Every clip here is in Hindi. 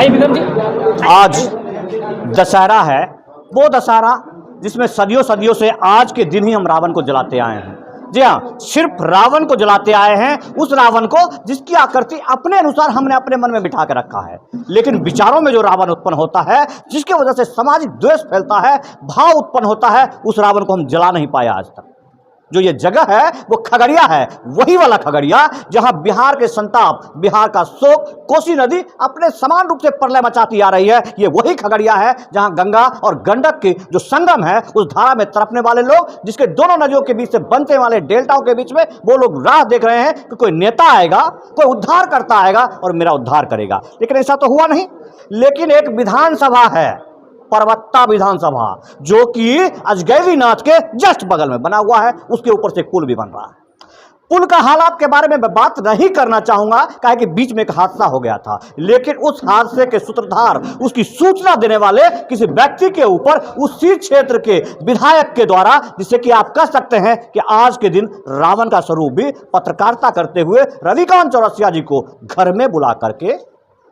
बताइए विक्रम जी। आज दशहरा है, वो दशहरा जिसमें सदियों सदियों से आज के दिन ही हम रावण को जलाते आए हैं। जी हाँ, सिर्फ रावण को जलाते आए हैं, उस रावण को जिसकी आकृति अपने अनुसार हमने अपने मन में बिठा के रखा है। लेकिन विचारों में जो रावण उत्पन्न होता है, जिसकी वजह से सामाजिक द्वेष फैलता है, भाव उत्पन्न होता है, उस रावण को हम जला नहीं पाए आज तक। जो ये जगह है वो खगड़िया है, वही वाला खगड़िया जहां बिहार के संताप, बिहार का शोक, कोसी नदी अपने समान रूप से प्रलय मचाती आ रही है। ये वही खगड़िया है जहां गंगा और गंडक की जो संगम है, उस धारा में तड़पने वाले लोग, जिसके दोनों नदियों के बीच से बनने वाले डेल्टाओं के बीच में वो लोग राह देख रहे हैं कि कोई नेता आएगा, कोई उद्धार करता आएगा और मेरा उद्धार करेगा। लेकिन ऐसा तो हुआ नहीं। लेकिन एक विधानसभा है, परबत्ता विधानसभा, जो कि अजगैबीनाथ के जस्ट बगल में बना हुआ है। उसके ऊपर से एक पुल भी बन रहा है। पुल का हालात के बारे में मैं बात नहीं करना चाहूंगा, काहे कि बीच में एक हादसा हो गया था। लेकिन उस हादसे के सूत्रधार, उसकी सूचना देने वाले किसी व्यक्ति के ऊपर उसी क्षेत्र के विधायक के द्वारा, जिससे कि आप कह सकते हैं कि आज के दिन रावण का स्वरूप भी पत्रकारिता करते हुए रविकांत चौरसिया जी को घर में बुला करके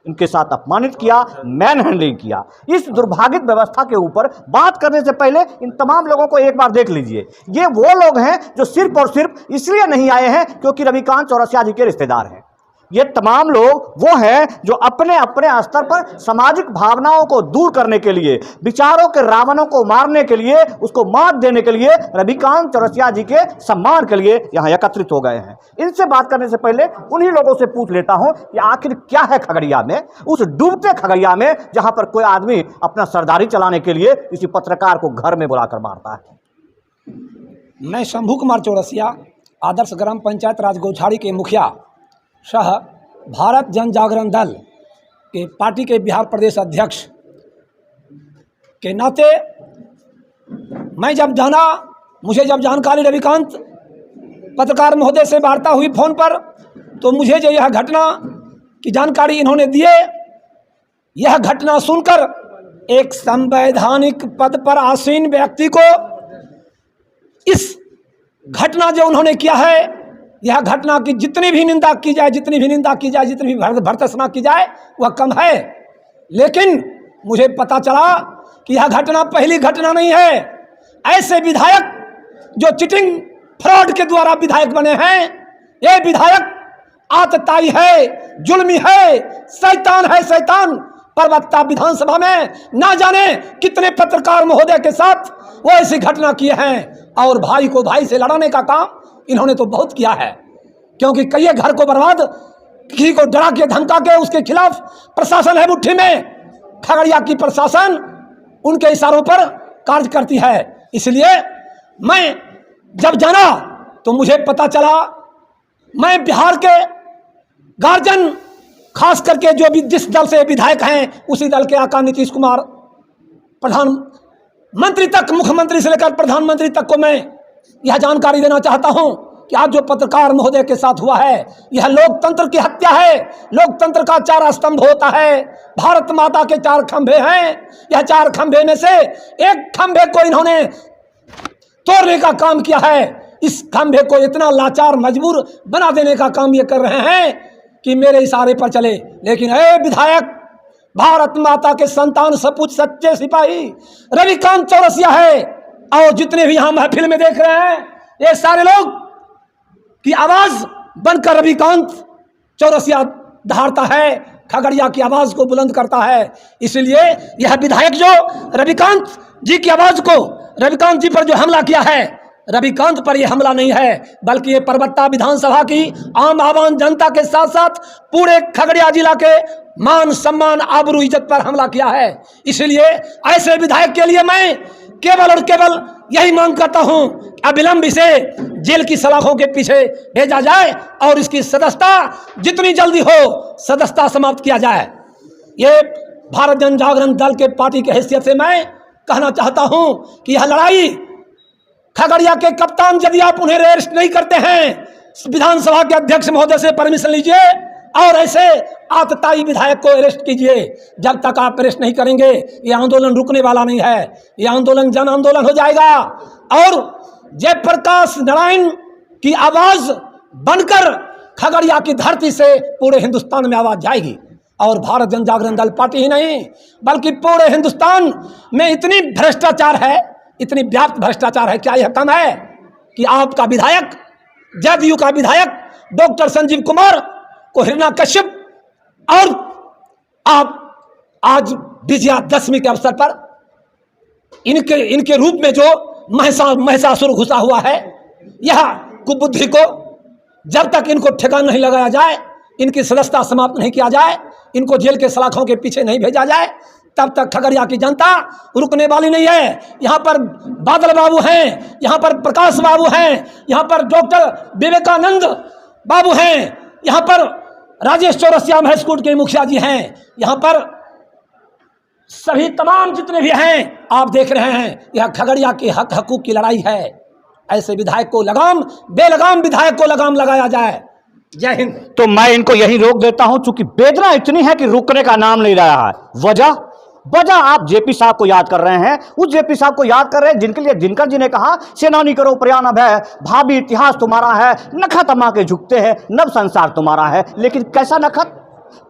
इनके साथ अपमानित किया, मैन हैंडलिंग किया। इस दुर्भाग्यित व्यवस्था के ऊपर बात करने से पहले इन तमाम लोगों को एक बार देख लीजिए। ये वो लोग हैं जो सिर्फ और सिर्फ इसलिए नहीं आए हैं क्योंकि रविकांत चौरसिया जी के रिश्तेदार हैं। ये तमाम लोग वो हैं जो अपने अपने स्तर पर सामाजिक भावनाओं को दूर करने के लिए, विचारों के रावणों को मारने के लिए, उसको मात देने के लिए, रविकांत चौरसिया जी के सम्मान के लिए यहाँ एकत्रित हो गए हैं। इनसे बात करने से पहले उन्हीं लोगों से पूछ लेता हूं कि आखिर क्या है खगड़िया में, उस डूबते खगड़िया में जहां पर कोई आदमी अपना सरदारी चलाने के लिए किसी पत्रकार को घर में बुलाकर मारता है। मैं शंभू कुमार चौरसिया, आदर्श ग्राम पंचायत राज गौछाड़ी के मुखिया सह भारत जन जागरण दल के पार्टी के बिहार प्रदेश अध्यक्ष के नाते मैं जब जाना, मुझे जब जानकारी रविकांत पत्रकार महोदय से वार्ता हुई फ़ोन पर, तो मुझे जो यह घटना की जानकारी इन्होंने दिए, यह घटना सुनकर एक संवैधानिक पद पर आसीन व्यक्ति को इस घटना जो उन्होंने किया है, यह घटना की जितनी भी निंदा की जाए, जितनी भी भर्त्सना की जाए, वह कम है। लेकिन मुझे पता चला कि यह घटना पहली घटना नहीं है। ऐसे विधायक जो चिटिंग फ्रॉड के द्वारा विधायक बने हैं, ये विधायक आतताई है, जुल्मी है, शैतान है, शैतान। परबत्ता विधानसभा में ना जाने कितने पत्रकार महोदय के साथ वो ऐसी घटना किए हैं, और भाई को भाई से लड़ाने का काम इन्होंने तो बहुत किया है। क्योंकि कई घर को बर्बाद, किसी को डरा के धमका के उसके खिलाफ प्रशासन है मुट्ठी में। खगड़िया की प्रशासन उनके इशारों पर कार्य करती है। इसलिए मैं जब जाना तो मुझे पता चला, मैं बिहार के गार्जियन, खास करके जो भी जिस दल से विधायक हैं, उसी दल के आका नीतीश कुमार, प्रधानमंत्री तक, मुख्यमंत्री से लेकर प्रधानमंत्री तक को मैं यह जानकारी देना चाहता हूं कि आज जो पत्रकार महोदय के साथ हुआ है, यह लोकतंत्र की हत्या है। लोकतंत्र का 4 स्तंभ होता है, भारत माता के 4 खंभे हैं। यह 4 खंभे में से एक खंभे को इन्होंने तोड़ने का काम किया है। इस खंभे को इतना लाचार, मजबूर बना देने का काम ये कर रहे हैं कि मेरे इशारे पर चले। लेकिन ए विधायक, भारत माता के संतान, सपूत सच्चे सिपाही रविकांत चौरसिया है, और जितने भी यहाँ महफिल में देख रहे हैं, ये सारे लोग की आवाज बनकर रविकांत चौरसिया धारता है, खगड़िया की आवाज को बुलंद करता है। इसलिए यह विधायक जो रविकांत जी की आवाज को, रविकांत जी पर जो हमला किया है, रविकांत पर यह हमला नहीं है, बल्कि ये परबत्ता विधानसभा की आम आवाम जनता के साथ साथ पूरे खगड़िया जिला के मान, सम्मान, आबरू, इज्जत पर हमला किया है। इसलिए ऐसे विधायक के लिए मैं केवल और केवल यही मांग करता हूं, अविलंब इसे जेल की सलाखों के पीछे भेजा जाए और इसकी सदस्यता जितनी जल्दी हो सदस्यता समाप्त किया जाए। ये भारत जन जागरण दल के पार्टी के हैसियत से मैं कहना चाहता हूं कि यह लड़ाई, खगड़िया के कप्तान, यदि आप उन्हें अरेस्ट नहीं करते हैं, विधानसभा के अध्यक्ष महोदय से परमिशन लीजिए और ऐसे आतताई विधायक को अरेस्ट कीजिए। जब तक आप अरेस्ट नहीं करेंगे, ये आंदोलन रुकने वाला नहीं है। ये आंदोलन जन आंदोलन हो जाएगा और जयप्रकाश नारायण की आवाज बनकर खगड़िया की धरती से पूरे हिंदुस्तान में आवाज जाएगी। और भारत जन जागरण दल पार्टी ही नहीं बल्कि पूरे हिंदुस्तान में इतनी भ्रष्टाचार है, इतनी व्याप्त भ्रष्टाचार है, क्या यह कम है कि आपका विधायक, जदयू का विधायक डॉक्टर संजीव कुमार को हिरण्यकश्यप, और आप आज विजयादशमी के अवसर पर इनके रूप में जो महिषासुर घुसा हुआ है, यह कुबुद्धि को जब तक इनको ठिकाना नहीं लगाया जाए, इनकी सदस्यता समाप्त नहीं किया जाए, इनको जेल के सलाखों के पीछे नहीं भेजा जाए, तब तक खगड़िया की जनता रुकने वाली नहीं है। यहाँ पर बादल बाबू हैं, यहाँ पर प्रकाश बाबू हैं, यहाँ पर डॉक्टर विवेकानंद बाबू हैं, यहाँ पर राजेश चौरसिया महर्षि कूट के मुखिया जी हैं, यहाँ पर सभी तमाम जितने भी हैं आप देख रहे हैं, यह खगड़िया के हक हकूक की लड़ाई है। ऐसे विधायक को लगाम, बेलगाम विधायक को लगाम लगाया जाए। जय हिंद। तो मैं इनको यही रोक देता हूं, चूंकि वेदना इतनी है कि रुकने का नाम नहीं रहा है। वजह आप जेपी साहब को याद कर रहे हैं, उस जेपी साहब को याद कर रहे हैं जिनके लिए दिनकर जी ने कहा, सेनानी करो प्रयाण भय, भावी इतिहास तुम्हारा है, नखत अमा के झुकते हैं, नव संसार तुम्हारा है। लेकिन कैसा नखत,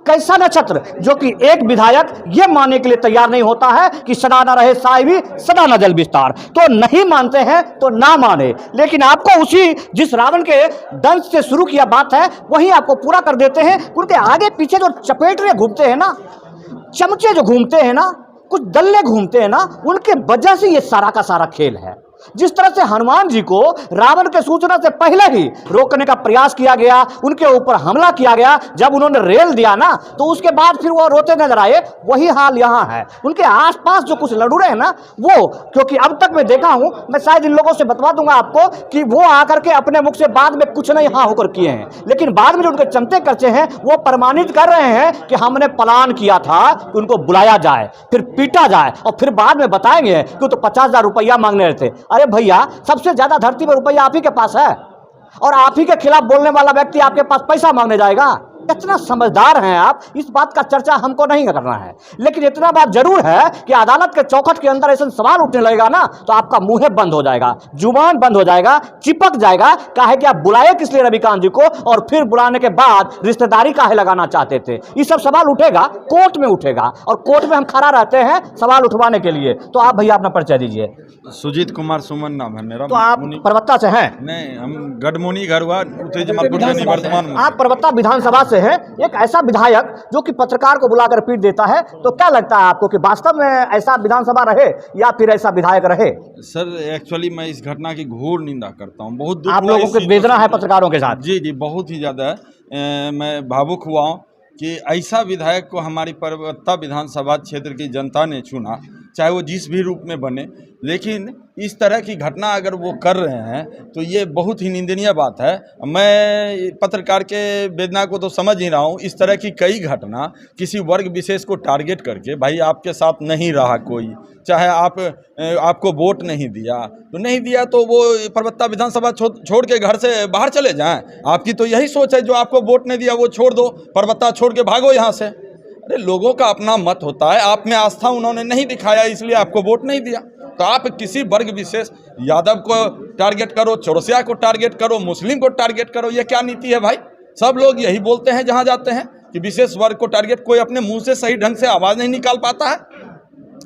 कैसा नक्षत्र, जो कि एक विधायक ये मानने के लिए तैयार नहीं होता है कि सदा न रहे साहिबी सदा न जल विस्तार। तो नहीं मानते हैं तो ना माने, लेकिन आपको उसी जिस रावण के दंश से शुरू किया बात है वही आपको पूरा कर देते हैं। उनके आगे पीछे जो चपेटरे घूमते हैं ना, चमचे जो घूमते हैं ना, कुछ दल्ले घूमते हैं ना, उनके वजह से ये सारा का सारा खेल है। जिस तरह से हनुमान जी को रावण के सूचना से पहले ही रोकने का प्रयास किया गया, उनके ऊपर हमला किया गया, जब उन्होंने रेल दिया ना तो उसके बाद फिर वो रोते नजर आए, वही हाल यहाँ है। उनके आसपास जो कुछ लड़ूरे हैं ना वो, क्योंकि अब तक मैं देखा हूं, मैं शायद इन लोगों से बतवा दूंगा आपको कि वो आकर के अपने मुख से बाद में कुछ नहीं हाँ होकर किए हैं, लेकिन बाद में जो उनके चमचे खर्चे हैं वो प्रमाणित कर रहे हैं कि हमने प्लान किया था कि उनको बुलाया जाए, फिर पीटा जाए, और फिर बाद में बताएंगे कि तो 50,000 रुपया मांगने रहे थे। अरे भैया, सबसे ज्यादा धरती पर रुपया आप ही के पास है, और आप ही के खिलाफ बोलने वाला व्यक्ति आपके पास पैसा मांगने जाएगा। इतना समझदार हैं आप, इस बात का चर्चा हमको नहीं करना है, लेकिन इतना बात जरूर है कि अदालत के चौखट के अंदर ऐसा सवाल उठने लगेगा ना तो आपका मुंह बंद हो जाएगा, जुबान बंद हो जाएगा, चिपक जाएगा। काहे कि आप बुलाए किस लिए रविकांत जी को, और फिर बुलाने के बाद रिश्तेदारी काहे लगाना चाहते थे, ये सब सवाल उठेगा, कोर्ट में उठेगा, और कोर्ट में हम खड़ा रहते हैं सवाल उठवाने के लिए। तो आप भैया अपना परिचय दीजिए। सुजीत कुमार सुमन नाम है मेरा। तो आप परबत्ता से हैं? नहीं, हम गढ़मुनि घरवा उत्तरी जमालपुर से निवर्तमान। आप परबत्ता विधानसभा से हैं, एक ऐसा विधायक जो कि पत्रकार को बुलाकर पीट देता है, तो क्या लगता है आपको कि वास्तव में ऐसा विधानसभा रहे या फिर ऐसा विधायक रहे? सर, एक्चुअली मैं इस घटना की घोर निंदा करता हूँ। बहुत दुख आप लोगों को वेदना है पत्रकारों के साथ? जी, बहुत ही ज़्यादा है। मैं भावुक हुआ हूँ कि ऐसा विधायक को हमारी परबत्ता विधानसभा क्षेत्र की जनता ने चुना, चाहे वो जिस भी रूप में बने, लेकिन इस तरह की घटना अगर वो कर रहे हैं तो ये बहुत ही निंदनीय बात है। मैं पत्रकार के वेदना को तो समझ ही रहा हूँ। इस तरह की कई घटना किसी वर्ग विशेष को टारगेट करके, भाई आपके साथ नहीं रहा कोई, चाहे आपको वोट नहीं दिया तो नहीं दिया, तो वो परबत्ता विधानसभा छोड़ के घर से बाहर चले जाएं। आपकी तो यही सोच है, जो आपको वोट नहीं दिया वो छोड़ दो, परबत्ता छोड़ के भागो यहाँ से। अरे, लोगों का अपना मत होता है, आप में आस्था उन्होंने नहीं दिखाया इसलिए आपको वोट नहीं दिया। तो आप किसी वर्ग विशेष, यादव को टारगेट करो, चौरसिया को टारगेट करो, मुस्लिम को टारगेट करो, ये क्या नीति है भाई? सब लोग यही बोलते हैं जहां जाते हैं कि विशेष वर्ग को टारगेट, कोई अपने मुंह से सही ढंग से आवाज़ नहीं निकाल पाता है।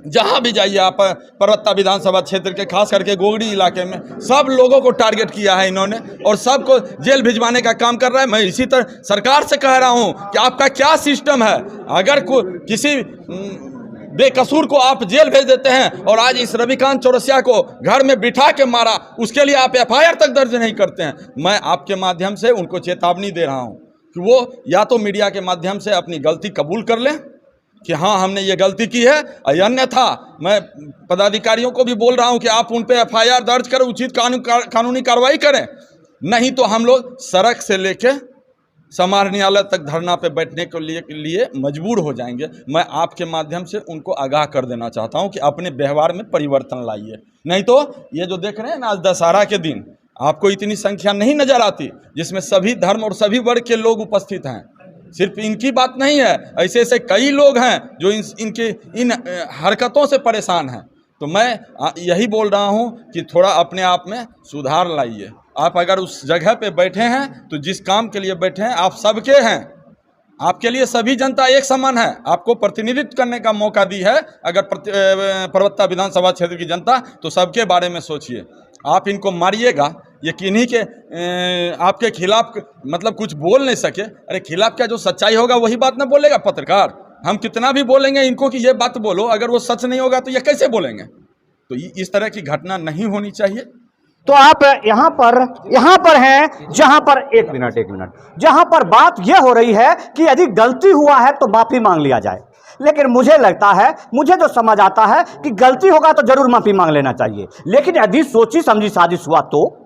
जहां भी जाइए आप परबत्ता विधानसभा क्षेत्र के, खास करके गोगड़ी इलाके में, सब लोगों को टारगेट किया है इन्होंने और सबको जेल भिजवाने का काम कर रहा है। मैं इसी तरह सरकार से कह रहा हूं कि आपका क्या सिस्टम है? अगर किसी बेकसूर को आप जेल भेज देते हैं और आज इस रविकांत चौरसिया को घर में बिठा के मारा, उसके लिए आप FIR तक दर्ज नहीं करते हैं। मैं आपके माध्यम से उनको चेतावनी दे रहा हूं कि वो या तो मीडिया के माध्यम से अपनी गलती कबूल कर लें कि हाँ हमने ये गलती की है, अन्यथा मैं पदाधिकारियों को भी बोल रहा हूं कि आप उन पे FIR दर्ज करें, उचित कानूनी कार्रवाई करें। नहीं तो हम लोग सड़क से लेके समाहर न्यायालय तक धरना पे बैठने के लिए मजबूर हो जाएंगे। मैं आपके माध्यम से उनको आगाह कर देना चाहता हूं कि अपने व्यवहार में परिवर्तन लाइए, नहीं तो ये जो देख रहे हैं ना, आज दशहरा के दिन आपको इतनी संख्या नहीं नजर आती जिसमें सभी धर्म और सभी वर्ग के लोग उपस्थित हैं। सिर्फ इनकी बात नहीं है, ऐसे ऐसे कई लोग हैं जो इन हरकतों से परेशान हैं। तो मैं यही बोल रहा हूं कि थोड़ा अपने आप में सुधार लाइए। आप अगर उस जगह पे बैठे हैं तो जिस काम के लिए बैठे हैं आप सबके हैं, आपके लिए सभी जनता एक समान है, आपको प्रतिनिधित्व करने का मौका दी है। अगर परबत्ता विधानसभा क्षेत्र की जनता, तो सबके बारे में सोचिए। आप इनको मारिएगा, ये किन्हीं के आपके खिलाफ मतलब कुछ बोल नहीं सके। अरे खिलाफ क्या, जो सच्चाई होगा वही बात ना बोलेगा पत्रकार। हम कितना भी बोलेंगे इनको कि ये बात बोलो, अगर वो सच नहीं होगा तो ये कैसे बोलेंगे। तो इस तरह की घटना नहीं होनी चाहिए। तो आप यहाँ पर हैं जहाँ पर एक मिनट जहाँ पर बात यह हो रही है कि यदि गलती हुआ है तो माफी मांग लिया जाए, लेकिन मुझे लगता है, मुझे जो समझ आता है कि गलती होगा तो जरूर माफी मांग लेना चाहिए। लेकिन यदि सोची समझी साजिश हुआ तो,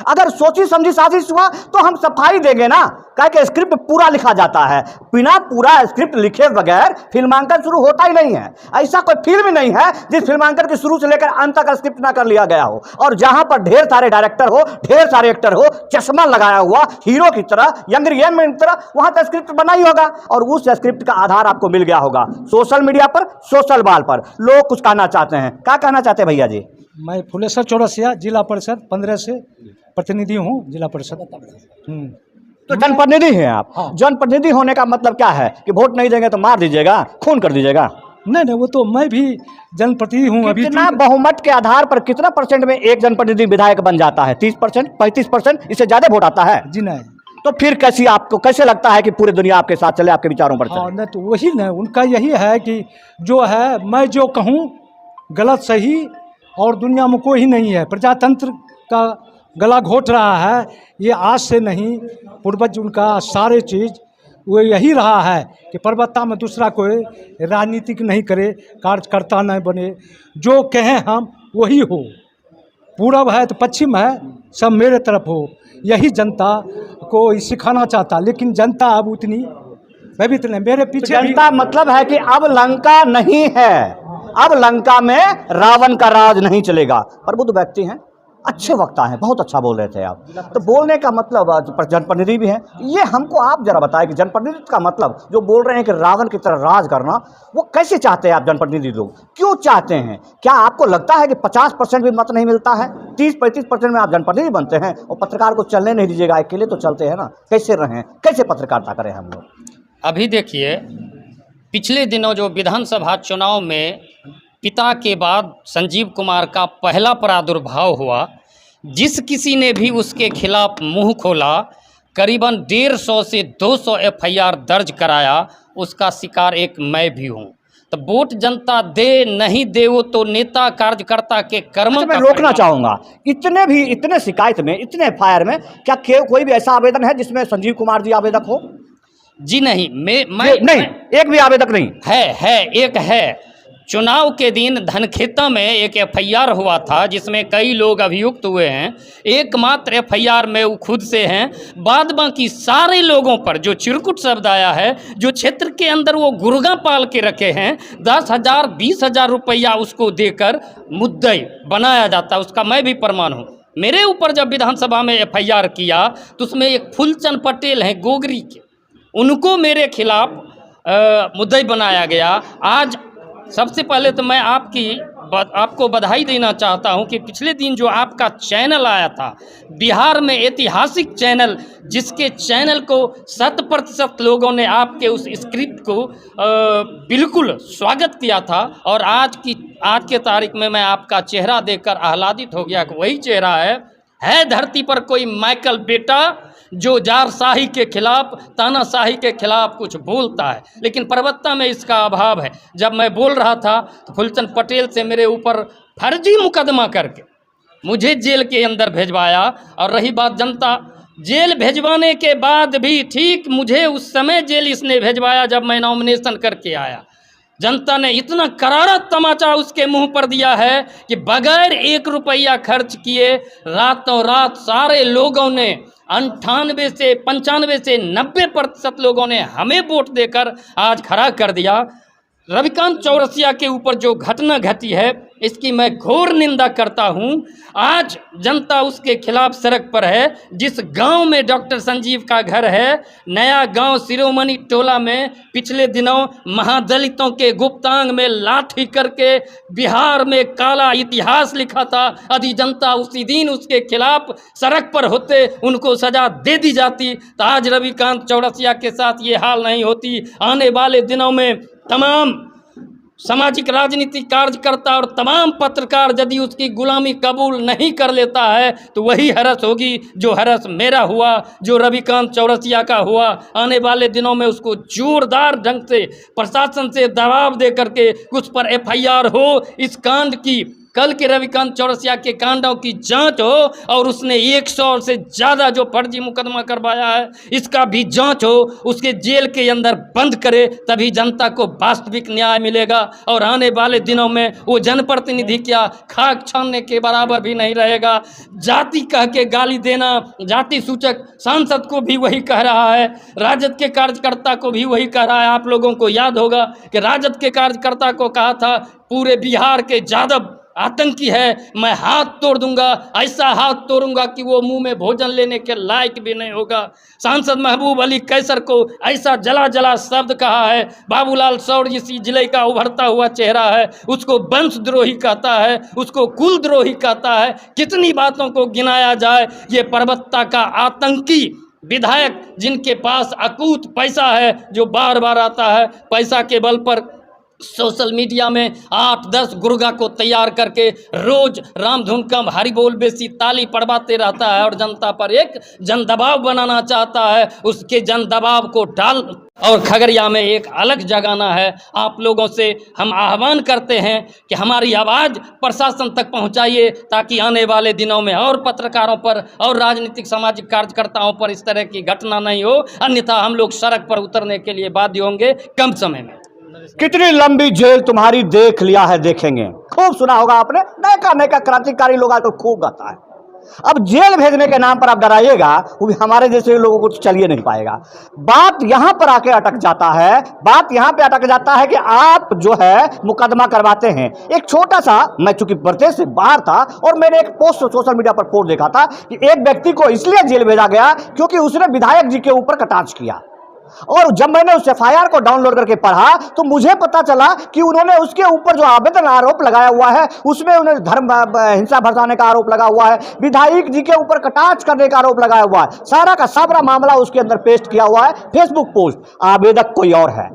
अगर सोची समझी साजिश हुआ तो हम सफाई देंगे ना। क्या स्क्रिप्ट पूरा लिखा जाता है, बिना पूरा स्क्रिप्ट लिखे बगैर फिल्मांकन शुरू होता ही नहीं है। ऐसा कोई फिल्म नहीं है जिस फिल्मांकन के शुरू से लेकर अंत तक स्क्रिप्ट ना कर लिया गया हो। और जहां पर ढेर सारे डायरेक्टर हो, ढेर सारे एक्टर हो, चश्मा लगाया हुआ हीरो की तरह, यंगर मैन की तरह, वहां तक स्क्रिप्ट बना ही होगा और उस स्क्रिप्ट का आधार आपको मिल गया होगा। सोशल मीडिया पर, सोशल बाल पर लोग कुछ कहना चाहते हैं। क्या कहना चाहते हैं भैया जी? मैं फुलेश्वर चौरसिया, जिला परिषद 15 से प्रतिनिधि हूँ, जिला परिषद। तो जनप्रतिनिधि हैं आप। हाँ। जनप्रतिनिधि होने का मतलब क्या है कि वोट नहीं देंगे तो मार दीजिएगा, खून कर दीजिएगा? नहीं, वो तो मैं भी जनप्रतिनिधि हूँ। अभी कितना बहुमत के आधार पर कितना परसेंट में एक जनप्रतिनिधि विधायक बन जाता है? 30%, 35%, इससे ज्यादा वोट आता है? जी नहीं। तो फिर कैसी आपको कैसे लगता है कि पूरी दुनिया आपके साथ चले, आपके विचारों पर चले? हाँ, नहीं तो वही ना, उनका यही है कि जो है मैं जो कहूँ गलत सही और दुनिया में कोई नहीं है। प्रजातंत्र का गला घोट रहा है, ये आज से नहीं, पूर्वज उनका सारे चीज़ वो यही रहा है कि परबत्ता में दूसरा कोई राजनीतिक नहीं करे, कार्यकर्ता नहीं बने, जो कहें हम वही हो। पूरब है तो पश्चिम है, सब मेरे तरफ हो, यही जनता को सिखाना चाहता। लेकिन जनता अब उतनी भयभीत नहीं। मेरे पीछे जनता मतलब है कि अब लंका नहीं है, अब लंका में रावण का राज नहीं चलेगा। प्रबुद्ध व्यक्ति हैं, अच्छे वक्ता हैं, बहुत अच्छा बोल रहे थे आप। तो बोलने का मतलब जनप्रतिनिधि भी हैं, ये हमको आप जरा बताएं कि जनप्रतिनिधि का मतलब जो बोल रहे हैं कि रावण की तरह राज करना, वो कैसे चाहते हैं आप जनप्रतिनिधि लोग? क्यों चाहते हैं? क्या आपको लगता है कि 50% भी मत नहीं मिलता है, 30-35% में आप जनप्रतिनिधि बनते हैं और पत्रकार को चलने नहीं दीजिएगा? अकेले तो चलते हैं ना, कैसे रहें, कैसे पत्रकारिता करें हम लोग? अभी देखिए, पिछले दिनों जो विधानसभा चुनाव में पिता के बाद संजीव कुमार का पहला प्रादुर्भाव हुआ, जिस किसी ने भी उसके खिलाफ मुंह खोला, करीबन 150 से 200 एफआईआर दर्ज कराया, उसका शिकार एक मैं भी हूं। तो वोट जनता दे नहीं दे, वो तो नेता कार्यकर्ता के कर्म। मैं रोकना चाहूंगा, इतने शिकायत में, इतने एफआईआर में क्या कोई भी ऐसा आवेदन है जिसमें संजीव कुमार जी आवेदक हो? जी नहीं, मैं नहीं, एक भी आवेदक नहीं है। एक है, चुनाव के दिन धनखेता में एक एफआईआर हुआ था जिसमें कई लोग अभियुक्त हुए हैं। एकमात्र एफआईआर में वो खुद से हैं, बाद बाकी सारे लोगों पर जो चिरकुट शब्द आया है, जो क्षेत्र के अंदर वो गुर्गा पाल के रखे हैं, 10,000 20,000 रुपया उसको देकर मुद्दई बनाया जाता है, उसका मैं भी प्रमाण हूँ। मेरे ऊपर जब विधानसभा में एफआईआर किया तो उसमें एक फूलचंद पटेल हैं गोगरी के, उनको मेरे खिलाफ मुद्दई बनाया गया। आज सबसे पहले तो मैं आपको बधाई देना चाहता हूं कि पिछले दिन जो आपका चैनल आया था, बिहार में ऐतिहासिक चैनल, जिसके चैनल को 100% लोगों ने आपके उस स्क्रिप्ट को बिल्कुल स्वागत किया था। और आज के तारीख में मैं आपका चेहरा देखकर आह्लादित हो गया कि वही चेहरा है धरती पर कोई माइकल बेटा जो जारशाही के खिलाफ, तानाशाही के खिलाफ कुछ बोलता है। लेकिन परबत्ता में इसका अभाव है। जब मैं बोल रहा था तो फूलचंद पटेल से मेरे ऊपर फर्जी मुकदमा करके मुझे जेल के अंदर भेजवाया। और रही बात जनता, जेल भेजवाने के बाद भी ठीक मुझे उस समय जेल इसने भेजवाया जब मैं नॉमिनेशन करके आया। जनता ने इतना करारा तमाचा उसके मुंह पर दिया है कि बगैर 1 रुपया खर्च किए रातों रात सारे लोगों ने 98 से 95 से 90% लोगों ने हमें वोट देकर आज खड़ा कर दिया। रविकांत चौरसिया के ऊपर जो घटना घटी है, इसकी मैं घोर निंदा करता हूं। आज जनता उसके खिलाफ सड़क पर है। जिस गांव में डॉक्टर संजीव का घर है, नया गांव शिरोमणि टोला में, पिछले दिनों महादलितों के गुप्तांग में लाठी करके बिहार में काला इतिहास लिखा था। यदि जनता उसी दिन उसके खिलाफ सड़क पर होते, उनको सजा दे दी जाती, तो आज रविकांत चौरसिया के साथ ये हाल नहीं होती। आने वाले दिनों में तमाम सामाजिक राजनीतिक कार्यकर्ता और तमाम पत्रकार यदि उसकी गुलामी कबूल नहीं कर लेता है तो वही हरस होगी जो हरस मेरा हुआ, जो रविकांत चौरसिया का हुआ। आने वाले दिनों में उसको जोरदार ढंग से प्रशासन से दबाव दे करके उस पर FIR हो, इस कांड की, कल के रविकांत चौरसिया के कांडों की जांच हो, और उसने 100 से ज़्यादा जो फर्जी मुकदमा करवाया है इसका भी जांच हो, उसके जेल के अंदर बंद करे, तभी जनता को वास्तविक न्याय मिलेगा। और आने वाले दिनों में वो जनप्रतिनिधि क्या खाक छानने के बराबर भी नहीं रहेगा। जाति कह के गाली देना, जाति सूचक सांसद को भी वही कह रहा है, राजद के कार्यकर्ता को भी वही कह रहा है। आप लोगों को याद होगा कि राजद के कार्यकर्ता को कहा था पूरे बिहार के यादव आतंकी है, मैं हाथ तोड़ दूंगा, ऐसा हाथ तोड़ूंगा कि वो मुंह में भोजन लेने के लायक भी नहीं होगा। सांसद महबूब अली कैसर को ऐसा जला जला शब्द कहा है। बाबूलाल शौर्य इसी जिले का उभरता हुआ चेहरा है, उसको वंशद्रोही कहता है, उसको कुलद्रोही कहता है। कितनी बातों को गिनाया जाए। ये परबत्ता का आतंकी विधायक जिनके पास अकूत पैसा है, जो बार बार आता है, पैसा के बल पर सोशल मीडिया में 8-10 गुर्गा को तैयार करके रोज रामधुन कम हरि बोल बेसी ताली पड़वाते रहता है और जनता पर एक जन दबाव बनाना चाहता है। उसके जन दबाव को डाल और खगड़िया में एक अलग जगाना है। आप लोगों से हम आह्वान करते हैं कि हमारी आवाज़ प्रशासन तक पहुंचाइए, ताकि आने वाले दिनों में और पत्रकारों पर और राजनीतिक सामाजिक कार्यकर्ताओं पर इस तरह की घटना नहीं हो, अन्यथा हम लोग सड़क पर उतरने के लिए बाध्य होंगे कम समय में। कितनी लंबी जेल तुम्हारी देख लिया है, देखेंगे। खूब सुना होगा आपने, नैका नैका क्रांतिकारी लोग आजकल खूब गाता है। अब जेल भेजने के नाम पर आप डराइएगा, वो भी हमारे जैसे लोगों को तो चलिए नहीं पाएगा। बात यहां पर आके अटक जाता है, बात यहां पे अटक जाता है कि आप जो है मुकदमा करवाते हैं। एक छोटा सा, मैं चूंकि प्रदेश से बाहर था और मैंने एक पोस्ट सोशल मीडिया पर पोस्ट देखा था कि एक व्यक्ति को इसलिए जेल भेजा गया क्योंकि उसने विधायक जी के ऊपर कटाक्ष किया। और जब मैंने उस FIR को डाउनलोड करके पढ़ा तो मुझे पता चला कि उन्होंने उसके ऊपर जो आवेदन आरोप लगाया हुआ है उसमें उन्हें धर्म हिंसा भड़काने का आरोप लगा हुआ है, विधायक जी के ऊपर कटाक्ष करने का आरोप लगाया हुआ है। सारा का सारा मामला उसके अंदर पेस्ट किया हुआ है, फेसबुक पोस्ट। आवेदक कोई और है,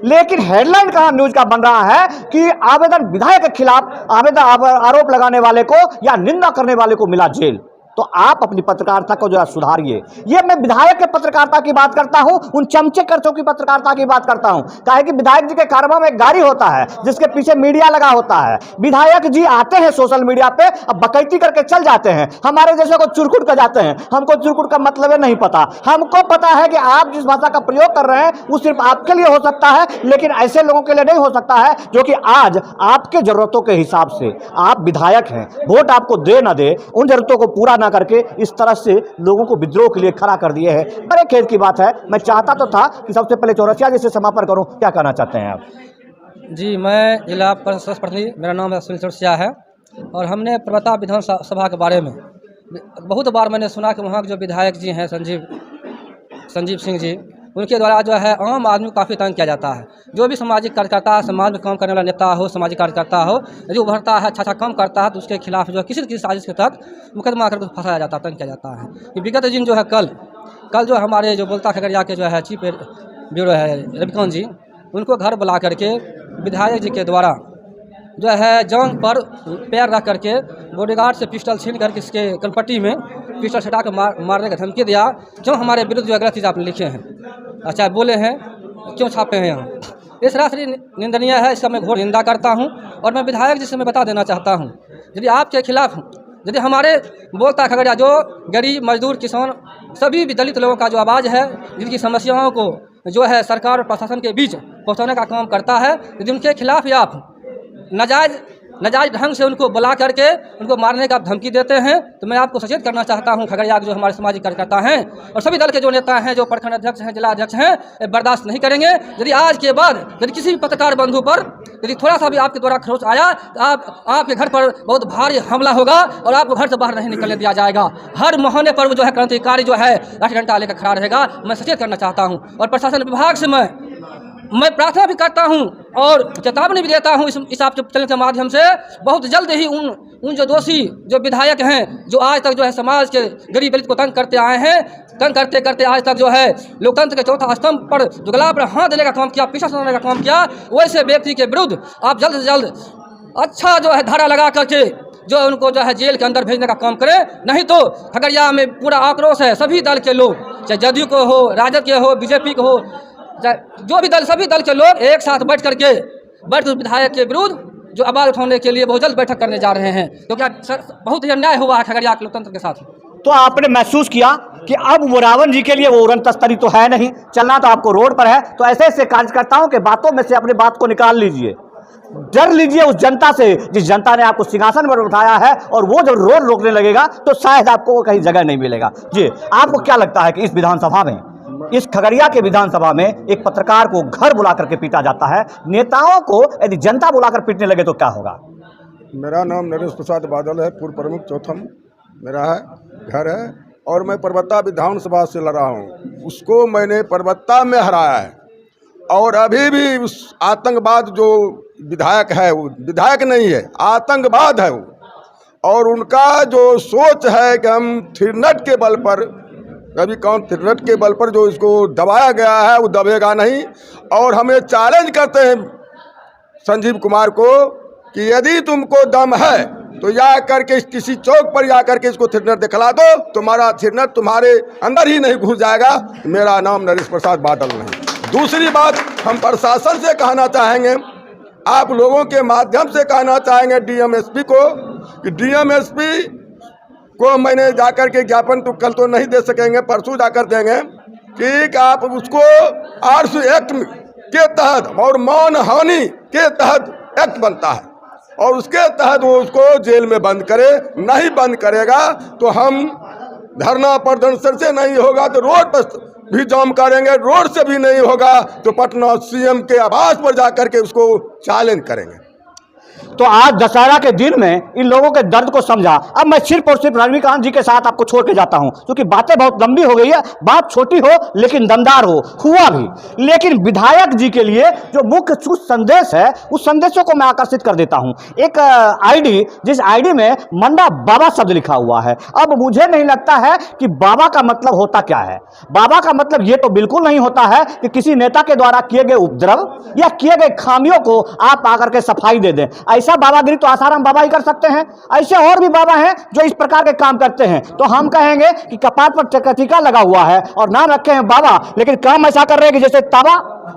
लेकिन हेडलाइन कहां न्यूज का बन रहा है कि आवेदन विधायक के खिलाफ आवेदन आरोप लगाने वाले को या निंदा करने वाले को मिला जेल। तो आप अपनी पत्रकारिता को जरा सुधारिए। ये मैं विधायक के पत्रकारिता की बात करता हूं, उन चमचे कर्चों की पत्रकारिता की बात करता हूं। काहे कि विधायक जी के कारवा में एक गाड़ी होता है जिसके पीछे मीडिया लगा होता है। विधायक जी आते हैं सोशल मीडिया पे, अब बकैती करके चल जाते हैं। हमारे जैसे को चुरकुट कर जाते हैं। हमको चुरकुट का मतलब नहीं पता। हमको पता है कि आप जिस भाषा का प्रयोग कर रहे हैं वो सिर्फ आपके लिए हो सकता है, लेकिन ऐसे लोगों के लिए नहीं हो सकता है जो कि आज आपके जरूरतों के हिसाब से, आप विधायक हैं, वोट आपको दे ना दे, उन जरूरतों को पूरा करके इस तरह से लोगों को विद्रोह के लिए खड़ा कर दिए हैं। बड़े खेद की बात है। मैं चाहता तो था कि सबसे पहले चौरसिया जी से समापन करूं। क्या कहना चाहते हैं आप? जी, मैं जिला परिषद प्रतिनिधि, मेरा नाम है सुनील चौरसिया है, और हमने पर्वता विधानसभा के बारे में बहुत बार मैंने सुना कि वहाँ के जो विधायक जी हैं संजीव सिंह जी, उनके द्वारा जो है आम आदमी को काफ़ी तंग किया जाता है। जो भी सामाजिक कार्यकर्ता, समाज में काम करने वाला नेता हो, सामाजिक कार्यकर्ता हो, यदि उभरता है, अच्छा काम करता है, तो उसके खिलाफ जो है किसी न किसी साजिश के तहत मुकदमा करके फंसाया जाता है, तंग किया जाता है। कि विगत दिन जो है कल जो हमारे जो बोलता खगड़िया के जो है चीफ ब्यूरो है रविकांत जी, उनको घर बुला करके विधायक जी के द्वारा जो है जांग पर पैर रख करके बॉडीगार्ड से पिस्टल छीन करके इसके कनपट्टी में पिस्टल छटा कर मारने का धमकी दिया। क्यों हमारे विरुद्ध जो गलत चीज़ आपने लिखे हैं, अच्छा बोले हैं, क्यों छापे हैं यहाँ, इस राशि निंदनीय है। इसका मैं घोर निंदा करता हूँ। और मैं विधायक जी से मैं बता देना चाहता हूँ, यदि आपके खिलाफ, यदि हमारे बोलता खगड़िया जो गरीब मजदूर किसान सभी भी दलित लोगों का जो आवाज़ है, जिनकी समस्याओं को जो है सरकार और प्रशासन के बीच पहुँचाने का काम करता है, यदि उनके खिलाफ आप नाजायज ढंग से उनको बुला करके उनको मारने का धमकी देते हैं, तो मैं आपको सचेत करना चाहता हूं, खगड़िया के जो हमारे सामाजिक कार्यकर्ता हैं और सभी दल के जो नेता हैं, जो प्रखंड अध्यक्ष हैं, जिला अध्यक्ष हैं, बर्दाश्त नहीं करेंगे। यदि आज के बाद यदि किसी भी पत्रकार बंधु पर यदि थोड़ा सा भी आपके द्वारा खरोच आया तो आपके घर पर बहुत भारी हमला होगा और आपको घर से बाहर नहीं निकलने दिया जाएगा। हर मोहल्ले पर वो जो है क्रांतिकारी जो है लाठी डंडा लेकर खड़ा रहेगा। मैं सचेत करना चाहता हूँ और प्रशासन विभाग से मैं प्रार्थना भी करता हूं और चेतावनी भी देता हूं इस आप चैनल के माध्यम से। बहुत जल्द ही उन जो दोषी जो विधायक हैं जो आज तक जो है समाज के गरीब दलित को तंग करते आए हैं, तंग करते करते आज तक जो है लोकतंत्र के चौथा स्तंभ पर जुगला पर हाथ देने का काम किया, पीछा सुनाने का काम किया, वैसे व्यक्ति के विरुद्ध आप जल्द से जल्द अच्छा जो है धारा लगा करके जो उनको जो है जेल के अंदर भेजने का काम करें। नहीं तो खगड़िया में पूरा आक्रोश है। सभी दल के लोग, चाहे जदयू को हो, राजद के हो, बीजेपी को हो, जो भी दल, सभी दल के लोग एक साथ बैठ उस विधायक के विरुद्ध जो आवाज उठाने के लिए बहुत जल्द बैठक करने जा रहे हैं, क्योंकि बहुत ही अन्याय हुआ है खगड़िया के लोकतंत्र के साथ। तो आपने महसूस किया कि अब वो रावण जी के लिए वो उड़न तस्तरी तो है नहीं, चलना तो आपको रोड पर है। तो ऐसे ऐसे कार्यकर्ताओं के बातों में से अपनी बात को निकाल लीजिए, डर लीजिए उस जनता से जिस जनता ने आपको सिंहासन पर उठाया है, और वो जब रोड रोकने लगेगा तो शायद आपको कहीं जगह नहीं मिलेगा। जी, आपको क्या लगता है कि इस विधानसभा में, इस खगड़िया के विधानसभा में एक पत्रकार को घर बुला करके पीटा जाता है, नेताओं को यदि जनता बुलाकर पीटने लगे तो क्या होगा? मेरा नाम नरेश प्रसाद बादल है, पूर्व प्रमुख चौथम मेरा है घर है, और मैं परबत्ता विधानसभा से लड़ा हूँ। उसको मैंने परबत्ता में हराया है, और अभी भी उस आतंकवाद जो विधायक है वो विधायक नहीं है, आतंकवाद है वो। और उनका जो सोच है कि हम थिरनट के बल पर, अभी कौन थिरनट के बल पर जो इसको दबाया गया है वो दबेगा नहीं। और हमें चैलेंज करते हैं संजीव कुमार को कि यदि तुमको दम है तो जा करके किसी चौक पर जा करके इसको थिरनट दिखला दो, तुम्हारा थिरनट तुम्हारे अंदर ही नहीं घुस जाएगा। मेरा नाम नरेश प्रसाद बादल नहीं। दूसरी बात हम प्रशासन से कहना चाहेंगे, आप लोगों के माध्यम से कहना चाहेंगे डीएमएसपी को कि डीएमएसपी को मैंने जाकर के ज्ञापन तो कल तो नहीं दे सकेंगे, परसों जाकर देंगे कि आप उसको आर्स एक्ट के तहत और मानहानि के तहत एक्ट बनता है और उसके तहत वो उसको जेल में बंद करे। नहीं बंद करेगा तो हम धरना प्रदर्शन से नहीं होगा तो रोड पर भी जाम करेंगे, रोड से भी नहीं होगा तो पटना सीएम के आवास पर जाकर के उसको चैलेंज करेंगे। तो आज दशहरा के दिन में इन लोगों के दर्द को समझा। अब मैं सिर्फ और सिर्फ रजनीकांत जी के साथ आपको छोड़ के जाता हूं, क्योंकि बातें बहुत लंबी हो गई है। बात छोटी हो लेकिन दमदार हो, हुआ भी। लेकिन विधायक जी के लिए जो मुख्य संदेश है उस संदेशों को मैं आकर्षित कर देता हूं। एक आईडी, जिस आईडी में मंडा बाबा शब्द लिखा हुआ है। अब मुझे नहीं लगता है कि बाबा का मतलब होता क्या है। बाबा का मतलब ये तो बिल्कुल नहीं होता है कि किसी नेता के द्वारा किए गए उपद्रव या किए गए खामियों को आप आकर के सफाई दे दें। ऐसा बाबागिरी तो आसाराम बाबा ही कर सकते हैं। ऐसे और भी बाबा हैं जो इस प्रकार के काम करते हैं। तो हम कहेंगे कि कपाट पर टीका लगा हुआ है और नाम रखे हैं बाबा, लेकिन काम ऐसा कर रहे हैं कि जैसे ताबा।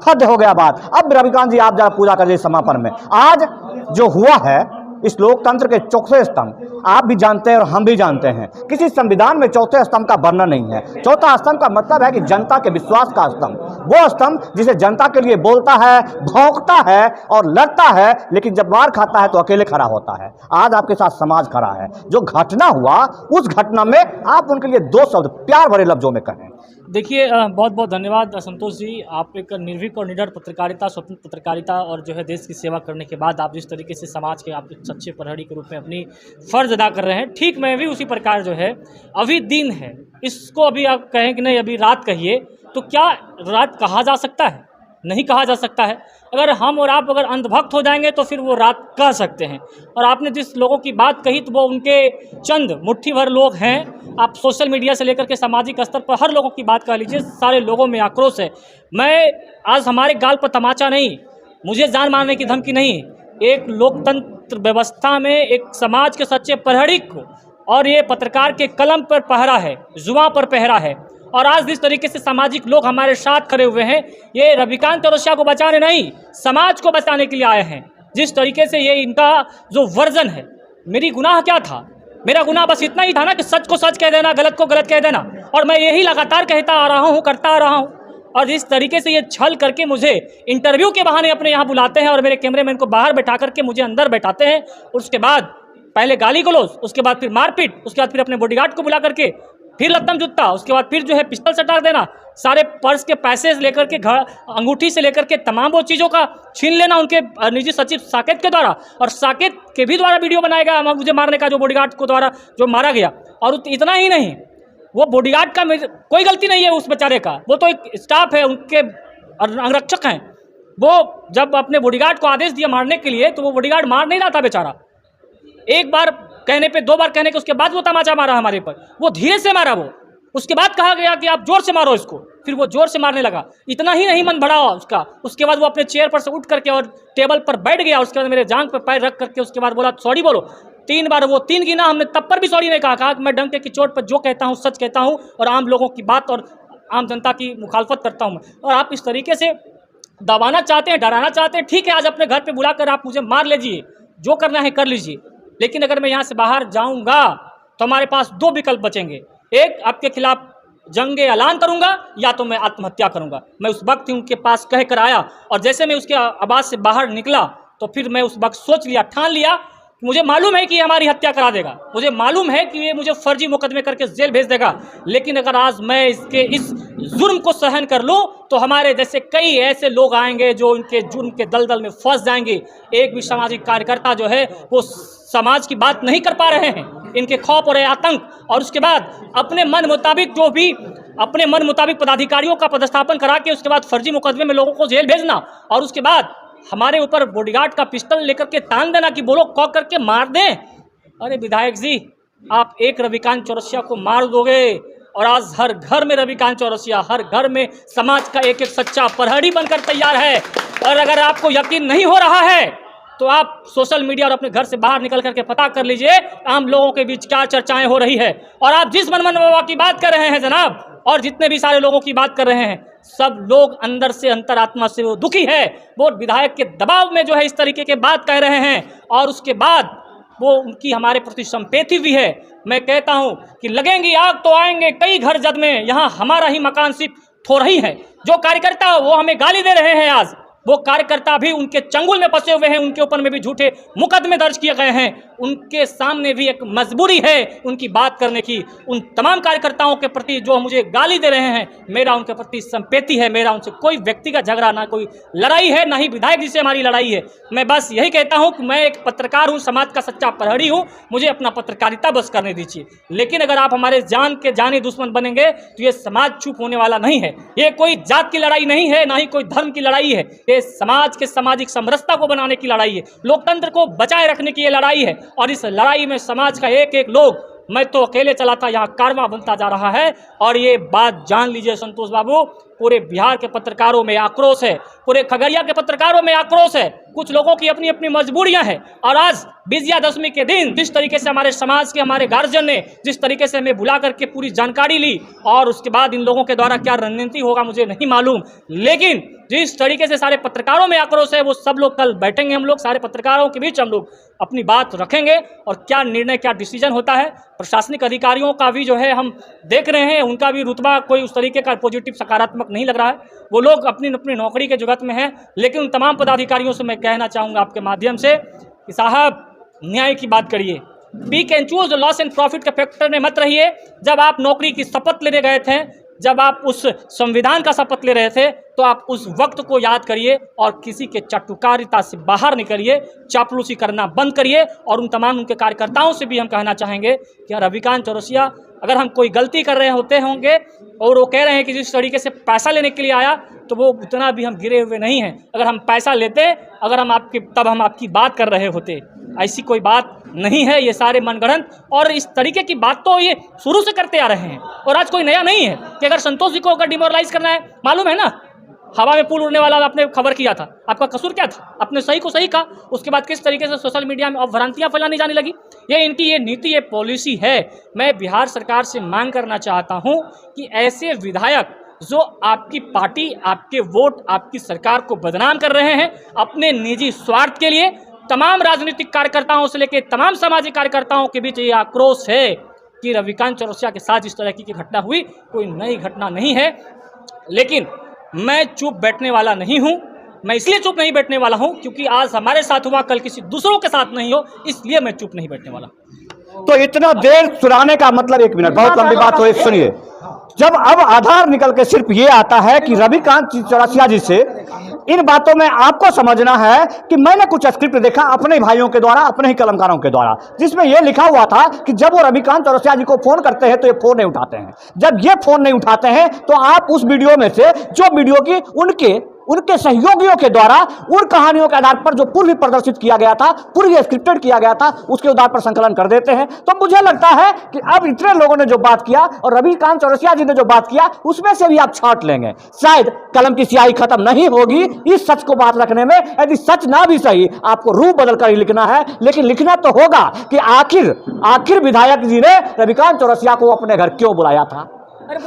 हद हो गया बात। अब रविकांत जी आप जरा पूजा कर दीजिए समापन में। आज जो हुआ है इस लोकतंत्र के चौथे स्तंभ, आप भी जानते हैं और हम भी जानते हैं, किसी संविधान में चौथे स्तंभ का वर्णन नहीं है। चौथा स्तंभ का मतलब है कि जनता के विश्वास का स्तंभ, वो स्तंभ जिसे जनता के लिए बोलता है, भौंकता है और लड़ता है, लेकिन जब मार खाता है तो अकेले खड़ा होता है। आज आपके साथ समाज खड़ा है। जो घटना हुआ उस घटना में आप उनके लिए दो शब्द प्यार भरे लफ्जों में कहें। देखिए, बहुत बहुत धन्यवाद संतोष जी। आप एक निर्भीक और निडर पत्रकारिता, स्वतंत्र पत्रकारिता और जो है देश की सेवा करने के बाद आप जिस तरीके से समाज के आप सच्चे प्रहरी के रूप में अपनी फ़र्ज अदा कर रहे हैं, ठीक मैं भी उसी प्रकार जो है अभी दिन है, इसको अभी आप कहें कि नहीं अभी रात कहिए, तो क्या रात कहा जा सकता है? नहीं कहा जा सकता है। अगर हम और आप अगर अंधभक्त हो जाएंगे तो फिर वो रात कह सकते हैं। और आपने जिस लोगों की बात कही तो वो उनके चंद मुट्ठी भर लोग हैं। आप सोशल मीडिया से लेकर के सामाजिक स्तर पर हर लोगों की बात कह लीजिए, सारे लोगों में आक्रोश है। मैं आज हमारे गाल पर तमाचा नहीं, मुझे जान मारने की धमकी नहीं, एक लोकतंत्र व्यवस्था में एक समाज के सच्चे प्रहरी को, और ये पत्रकार के कलम पर पहरा है, जुबां पर पहरा है। और आज जिस तरीके से सामाजिक लोग हमारे साथ खड़े हुए हैं, ये रविकांत चौरसिया को बचाने नहीं, समाज को बचाने के लिए आए हैं। जिस तरीके से ये इनका जो वर्जन है, मेरी गुनाह क्या था? मेरा गुनाह बस इतना ही था ना कि सच को सच कह देना, गलत को गलत कह देना, और मैं यही लगातार कहता आ रहा हूँ, करता आ रहा हूँ। और जिस तरीके से ये छल करके मुझे इंटरव्यू के बहाने अपने यहाँ बुलाते हैं और मेरे कैमरेमैन को बाहर बैठा करके मुझे अंदर बैठाते हैं, उसके बाद पहले गाली गलौज, उसके बाद फिर मारपीट, उसके बाद फिर अपने बॉडीगार्ड को बुला करके फिर लत्तम जूता, उसके बाद फिर जो है पिस्टल सटा देना, सारे पर्स के पैसे लेकर के घर अंगूठी से लेकर के तमाम वो चीज़ों का छीन लेना उनके निजी सचिव साकेत के द्वारा, और साकेत के भी द्वारा वीडियो बनाया गया मुझे मारने का, जो बॉडीगार्ड को द्वारा जो मारा गया। और इतना ही नहीं, वो बॉडीगार्ड का कोई गलती नहीं है उस बेचारे का, वो तो एक स्टाफ है, उनके अंगरक्षक हैं। वो जब अपने बॉडीगार्ड को आदेश दिया मारने के लिए, तो वो बॉडीगार्ड मार नहीं रहा था बेचारा। एक बार कहने पे, 2 बार कहने के उसके बाद वो तमाचा मारा हमारे पर, वो धीरे से मारा। वो उसके बाद कहा गया कि आप जोर से मारो इसको, फिर वो जोर से मारने लगा। इतना ही नहीं मन बढ़ा उसका, उसके बाद वो अपने चेयर पर से उठ करके और टेबल पर बैठ गया। उसके बाद मेरे जांघ पर पैर रख करके उसके बाद बोला सॉरी बोलो। 3 बार, वो 3 गिना, हमने तब पर भी सॉरी नहीं कहा कि मैं डंके की चोट पर जो कहता हूँ सच कहता हूँ, और आम लोगों की बात और आम जनता की मुखालफत करता हूँ। और आप इस तरीके से दबाना चाहते हैं, डराना चाहते हैं, ठीक है, आज अपने घर पे बुलाकर आप मुझे मार लीजिए, जो करना है कर लीजिए, लेकिन अगर मैं यहाँ से बाहर जाऊँगा तो हमारे पास 2 विकल्प बचेंगे। एक, आपके खिलाफ जंगे ऐलान करूँगा, या तो मैं आत्महत्या करूँगा। मैं उस वक्त ही उनके पास कह कर आया, और जैसे मैं उसके आवाज़ से बाहर निकला तो फिर मैं उस वक्त सोच लिया, ठान लिया, मुझे मालूम है कि ये हमारी हत्या करा देगा, मुझे मालूम है कि ये मुझे फर्जी मुकदमे करके जेल भेज देगा, लेकिन अगर आज मैं इसके इस जुर्म को सहन कर लूं तो हमारे जैसे कई ऐसे लोग आएंगे जो इनके जुर्म के दलदल में फंस जाएंगे। एक भी सामाजिक कार्यकर्ता जो है वो समाज की बात नहीं कर पा रहे हैं, इनके खौफ और आतंक, और उसके बाद अपने मन मुताबिक जो भी अपने मन मुताबिक पदाधिकारियों का पदस्थापन करा के उसके बाद फर्जी मुकदमे में लोगों को जेल भेजना, और उसके बाद हमारे ऊपर बॉडीगार्ड का पिस्टल लेकर के तान देना कि बोलो कॉक करके मार दें। अरे विधायक जी, आप एक रविकांत चौरसिया को मार दोगे, और आज हर घर में रविकांत चौरसिया, हर घर में समाज का एक एक सच्चा प्रहरी बनकर तैयार है। और अगर आपको यकीन नहीं हो रहा है तो आप सोशल मीडिया और अपने घर से बाहर निकल करके पता कर लीजिए आम लोगों के बीच क्या चर्चाएं हो रही है। और आप जिस मनमोहन बाबा की बात कर रहे हैं जनाब, और जितने भी सारे लोगों की बात कर रहे हैं, सब लोग अंदर से अंतरात्मा से वो दुखी है, वो विधायक के दबाव में जो है इस तरीके के बात कह रहे हैं, और उसके बाद वो उनकी हमारे प्रति संपेथी भी है। मैं कहता हूं कि लगेंगी आग तो आएंगे कई घर जद में, यहाँ हमारा ही मकान सिर्फ थोड़ा ही है। जो कार्यकर्ता वो हमें गाली दे रहे हैं, आज वो कार्यकर्ता भी उनके चंगुल में फंसे हुए हैं, उनके ऊपर में भी झूठे मुकदमे दर्ज किए गए हैं, उनके सामने भी एक मजबूरी है उनकी बात करने की। उन तमाम कार्यकर्ताओं के प्रति जो मुझे गाली दे रहे हैं, मेरा उनके प्रति संपेथी है, मेरा उनसे कोई व्यक्तिगत झगड़ा, ना कोई लड़ाई है, ना ही विधायक जी से हमारी लड़ाई है। मैं बस यही कहता हूं कि मैं एक पत्रकार हूं, समाज का सच्चा प्रहरी हूं, मुझे अपना पत्रकारिता बस करने दीजिए। लेकिन अगर आप हमारे जान के जानी दुश्मन बनेंगे तो ये समाज चुप होने वाला नहीं है। ये कोई जात की लड़ाई नहीं है, ना ही कोई धर्म की लड़ाई है, ये समाज के सामाजिक समरसता को बनाने की लड़ाई है, लोकतंत्र को बचाए रखने की ये लड़ाई है। और इस लड़ाई में समाज का एक एक लोग, मैं तो अकेले चला था, यहाँ कारवां बनता जा रहा है। और ये बात जान लीजिए संतोष बाबू, पूरे बिहार के पत्रकारों में आक्रोश है, पूरे खगड़िया के पत्रकारों में आक्रोश है, कुछ लोगों की अपनी अपनी मजबूरियां हैं। और आज विजयादशमी के दिन जिस तरीके से हमारे समाज के हमारे गार्जियन ने जिस तरीके से हमें बुला करके पूरी जानकारी ली, और उसके बाद इन लोगों के द्वारा क्या रणनीति होगा मुझे नहीं मालूम, लेकिन जिस तरीके से सारे पत्रकारों में आक्रोश है, वो सब लोग कल बैठेंगे, हम लोग सारे पत्रकारों के बीच हम लोग अपनी बात रखेंगे, और क्या निर्णय क्या डिसीजन होता है। प्रशासनिक अधिकारियों का भी जो है हम देख रहे हैं, उनका भी रुतबा कोई उस तरीके का पॉजिटिव सकारात्मक नहीं लग रहा है, वो लोग अपनी अपनी नौकरी के जुगत में हैं। लेकिन उन तमाम पदाधिकारियों से मैं कहना चाहूँगा आपके माध्यम से कि साहब न्याय की बात करिए, pick and choose, loss and profit के फैक्टर में मत रहिए। जब आप नौकरी की शपथ लेने गए थे, जब आप उस संविधान का शपथ ले रहे थे, तो आप उस वक्त को याद करिए और किसी के चाटुकारिता से बाहर निकलिए, चापलूसी करना बंद करिए। और उन तमाम उनके कार्यकर्ताओं से भी हम कहना चाहेंगे कि रविकांत चौरसिया, अगर हम कोई गलती कर रहे होंगे और वो कह रहे हैं कि जिस तरीके से पैसा लेने के लिए आया, तो वो उतना भी हम गिरे हुए नहीं हैं। अगर हम पैसा लेते, अगर हम आपकी बात कर रहे होते, ऐसी कोई बात नहीं है। ये सारे मनगढ़ंत और इस तरीके की बात तो ये शुरू से करते आ रहे हैं, और आज कोई नया नहीं है कि अगर संतोष जी को अगर डिमोरलाइज करना है, मालूम है ना, हवा में पुल उड़ने वाला आपने खबर किया था, आपका कसूर क्या था? आपने सही को सही कहा, उसके बाद किस तरीके से सोशल मीडिया में अब भ्रांतियां फैलानी जाने लगी। ये इनकी ये नीति, ये पॉलिसी है। मैं बिहार सरकार से मांग करना चाहता हूं कि ऐसे विधायक जो आपकी पार्टी, आपके वोट, आपकी सरकार को बदनाम कर रहे हैं अपने निजी स्वार्थ के लिए, तमाम राजनीतिक कार्यकर्ताओं से लेकर तमाम सामाजिक कार्यकर्ताओं के बीच ये आक्रोश है कि रविकांत चौरसिया के साथ इस तरह की घटना हुई, कोई नई घटना नहीं है। लेकिन मैं चुप बैठने वाला नहीं हूं। मैं इसलिए चुप नहीं बैठने वाला हूं क्योंकि आज हमारे साथ हुआ, कल किसी दूसरों के साथ नहीं हो, इसलिए मैं चुप नहीं बैठने वाला। तो इतना देर सुनाने का मतलब, एक मिनट, बहुत लंबी बात हो रही, सुनिए। जब अब आधार निकल के सिर्फ ये आता है कि रविकांत चौरसिया जी से इन बातों में आपको समझना है कि मैंने कुछ स्क्रिप्ट देखा अपने भाइयों के द्वारा, अपने ही कलमकारों के द्वारा, जिसमें यह लिखा हुआ था कि जब वो रविकांत चौरसिया जी को फोन करते हैं तो ये फोन नहीं उठाते हैं। जब ये फोन नहीं उठाते हैं तो आप उस वीडियो में से, जो वीडियो की उनके सहयोगियों के द्वारा उन कहानियों के आधार पर जो पूर्व प्रदर्शित किया गया था, पूर्व स्क्रिप्टेड किया गया था, उसके आधार पर संकलन कर देते हैं। तो मुझे लगता है कि अब इतने लोगों ने जो बात किया और रविकांत चौरसिया जी ने जो बात किया, उसमें से भी आप छांट लेंगे। शायद कलम की स्याही खत्म नहीं होगी इस सच को बात रखने में। यदि सच ना भी सही, आपको रूप बदल कर ही लिखना है, लेकिन लिखना तो होगा कि आखिर विधायक जी ने रविकांत चौरसिया को अपने घर क्यों बुलाया था।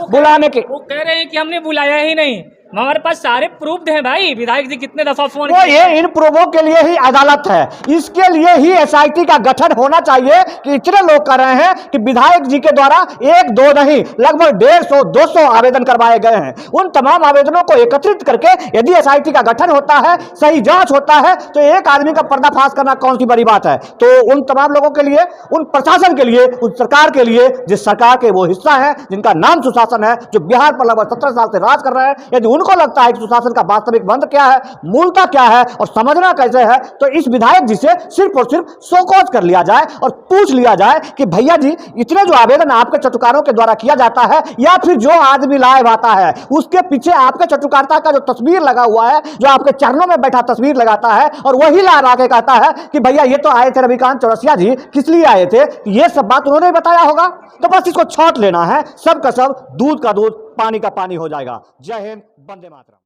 बुलाने के वो कह रहे हैं कि हमने बुलाया ही नहीं, हमारे पास सारे प्रूफ हैं भाई, विधायक जी कितने दफा फोन वो ये इन प्रूफों के लिए ही अदालत है, इसके लिए ही एसआईटी का गठन होना चाहिए कि इतने लोग कर रहे हैं कि विधायक जी के द्वारा 1-2 नहीं, लगभग 150-200 आवेदन करवाए गए हैं। उन तमाम आवेदनों को एकत्रित करके यदि एसआईटी का गठन होता है, सही जांच होता है, तो एक आदमी का पर्दाफाश करना कौन सी बड़ी बात है। तो उन तमाम लोगों के लिए, उन प्रशासन के लिए, उस सरकार के लिए, जिस सरकार के वो हिस्सा है जिनका नाम सुशासन है, जो बिहार पर लगभग 17 साल से राज कर रहे हैं, यदि उनको लगता है कि सुशासन का वास्तविक मंत्र क्या है, मूलता क्या है और समझना कैसे है, तो इस विधायक जी से सिर्फ और सिर्फ शोकॉज कर लिया जाए और पूछ लिया जाए कि भैया जी, इतने जो आवेदन आपके चटुकारों के द्वारा किया जाता है, या फिर जो आदमी लाइव आता है उसके पीछे आपके चटुकारता का जो तस्वीर लगा हुआ है, जो आपके चरणों में बैठा तस्वीर लगाता है, और वही लाइव आके कहता है कि भैया ये तो आए थे रविकांत चौरसिया जी, किस लिए आए थे, ये सब बात उन्होंने बताया होगा। तो बस इसको छांट लेना है, सब का सब, दूध का दूध, पानी का पानी हो जाएगा। जय हिंद, वंदे मातरम।